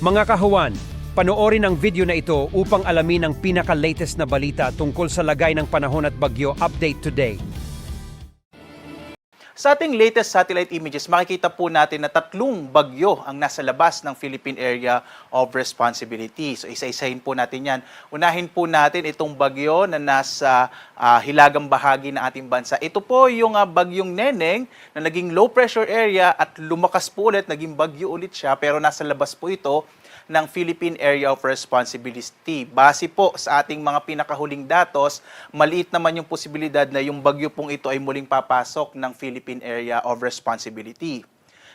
Mga kahuwan, panoorin ang video na ito upang alamin ang pinaka-latest na balita tungkol sa lagay ng panahon at bagyo update today. Sa ating latest satellite images, makikita po natin na 3 bagyo ang nasa labas ng Philippine Area of Responsibility. So isa-isahin po natin yan. Unahin po natin itong bagyo na nasa hilagang bahagi ng ating bansa. Ito po yung bagyong Neneng na naging low pressure area at lumakas po ulit, naging bagyo ulit siya, pero nasa labas po ito ng Philippine Area of Responsibility. Base po sa ating mga pinakahuling datos, maliit naman yung posibilidad na yung bagyo pong ito ay muling papasok ng Philippine Area of Responsibility.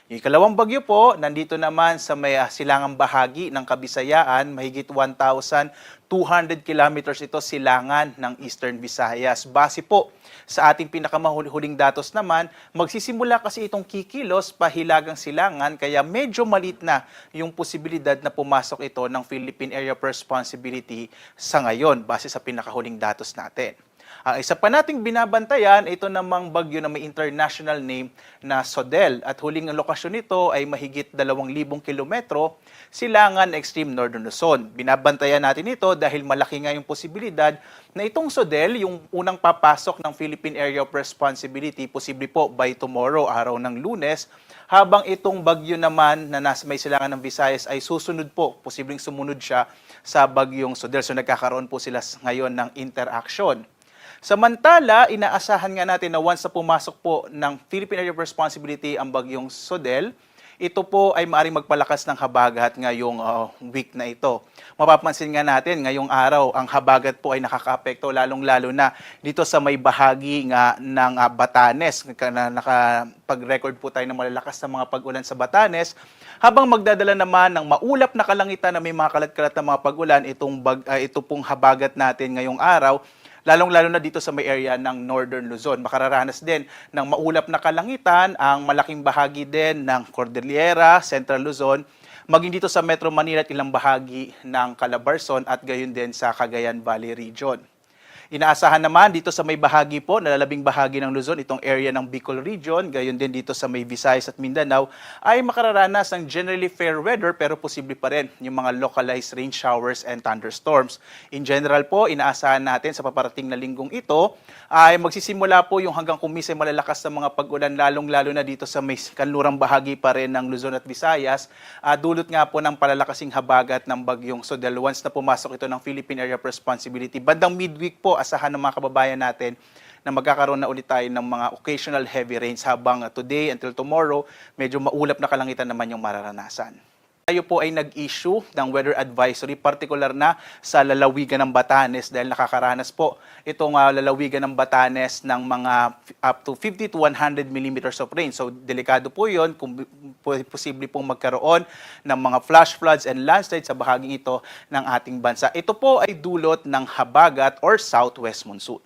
Yung ikalawang bagyo po, nandito naman sa may silangang bahagi ng Kabisayaan, mahigit 1,200 kilometers ito silangan ng Eastern Visayas. Base po sa ating pinakamahuling datos naman, magsisimula kasi itong kikilos pahilagang silangan, kaya medyo malit na yung posibilidad na pumasok ito ng Philippine Area of Responsibility sa ngayon, base sa pinakahuling datos natin. Ang isa pa nating binabantayan, ito namang bagyo na may international name na Sodel. At huling lokasyon nito ay mahigit 2,000 kilometro, silangan Extreme Northern Luzon. Binabantayan natin ito dahil malaki nga yung posibilidad na itong Sodel, yung unang papasok ng Philippine Area of Responsibility, posible po by tomorrow, araw ng Lunes, habang itong bagyo naman na nasa may silangan ng Visayas ay susunod po, posibleng sumunod siya sa bagyong Sodel. So nagkakaroon po sila ngayon ng interaction. Samantala, inaasahan nga natin na once na pumasok po ng Philippine Area of Responsibility ang bagyong Sodel, ito po ay maaaring magpalakas ng habagat ngayong week na ito. Mapapansin nga natin, ngayong araw, ang habagat po ay nakakaapekto lalong-lalo na dito sa may bahagi nga ng Batanes. Nakapag-record po tayo ng malalakas na mga pag-ulan sa Batanes, habang magdadala naman ng maulap na kalangitan na may mga kalat-kalat na mga pag-ulan, ito pong habagat natin ngayong araw, lalong-lalo na dito sa may area ng Northern Luzon. Makararanas din ng maulap na kalangitan ang malaking bahagi din ng Cordillera, Central Luzon, maging dito sa Metro Manila at ilang bahagi ng Calabarzon at gayon din sa Cagayan Valley Region. Inaasahan naman dito sa may bahagi po, nalalabing bahagi ng Luzon, itong area ng Bicol Region, gayon din dito sa may Visayas at Mindanao, ay makararanas ng generally fair weather pero posible pa rin yung mga localized rain showers and thunderstorms. In general po, inaasahan natin sa paparating na linggong ito, ay magsisimula po yung hanggang kumisay malalakas na mga pag-ulan, lalong-lalo na dito sa may kanlurang bahagi pa rin ng Luzon at Visayas, dulot nga po ng palalakasing habagat ng bagyong Sodel once na pumasok ito ng Philippine Area of Responsibility. Bandang midweek po, asahan ng mga kababayan natin na magkakaroon na ulit tayo ng mga occasional heavy rains habang today until tomorrow, medyo maulap na kalangitan naman yung mararanasan. Tayo po ay nag-issue ng weather advisory, particular na sa lalawigan ng Batanes dahil nakakaranas po itong lalawigan ng Batanes ng mga up to 50 to 100 millimeters of rain. So, delikado po yun kung posible pong magkaroon ng mga flash floods and landslides sa bahaging ito ng ating bansa. Ito po ay dulot ng habagat or southwest monsoon.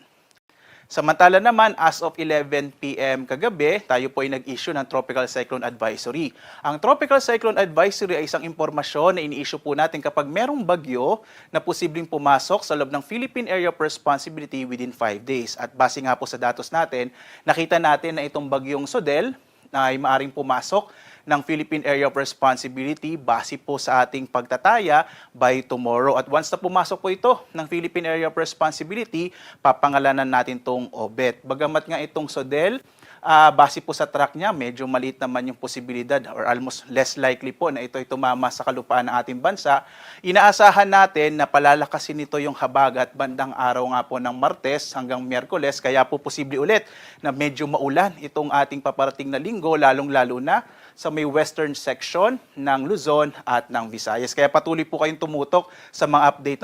Samantala naman, as of 11 p.m. kagabi, tayo po ay nag-issue ng Tropical Cyclone Advisory. Ang Tropical Cyclone Advisory ay isang impormasyon na ini-issue po natin kapag merong bagyo na posibleng pumasok sa loob ng Philippine Area of Responsibility within 5 days. At base nga po sa datos natin, nakita natin na itong bagyong Sodel na ay maaring pumasok ng Philippine Area of Responsibility base po sa ating pagtataya by tomorrow. At once na pumasok po ito ng Philippine Area of Responsibility, papangalanan natin itong OBET. Bagamat nga itong Sodel, base po sa track niya, medyo maliit naman yung posibilidad or almost less likely po na ito ay tumama sa kalupaan ng ating bansa. Inaasahan natin na palalakasin nito yung habagat bandang araw nga po ng Martes hanggang Miyerkules, kaya po posible ulit na medyo maulan itong ating paparating na linggo, lalong-lalo na sa may western section ng Luzon at ng Visayas. Kaya patuloy po kayong tumutok sa mga update.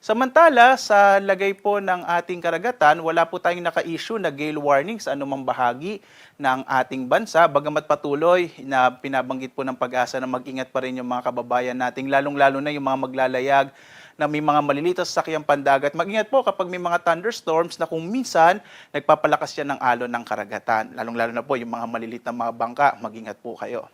Samantala, sa lagay po ng ating karagatan, wala po tayong naka-issue na gale warning sa anumang bahagi ng ating bansa. Bagamat patuloy na pinabanggit po ng Pag-asa na mag-ingat pa rin yung mga kababayan nating, lalong-lalo na yung mga maglalayag na may mga maliliit na sasakyang pandagat. Mag-ingat po kapag may mga thunderstorms na kung minsan nagpapalakas yan ng alon ng karagatan. Lalong-lalo na po yung mga maliliit na mga bangka, mag-ingat po kayo.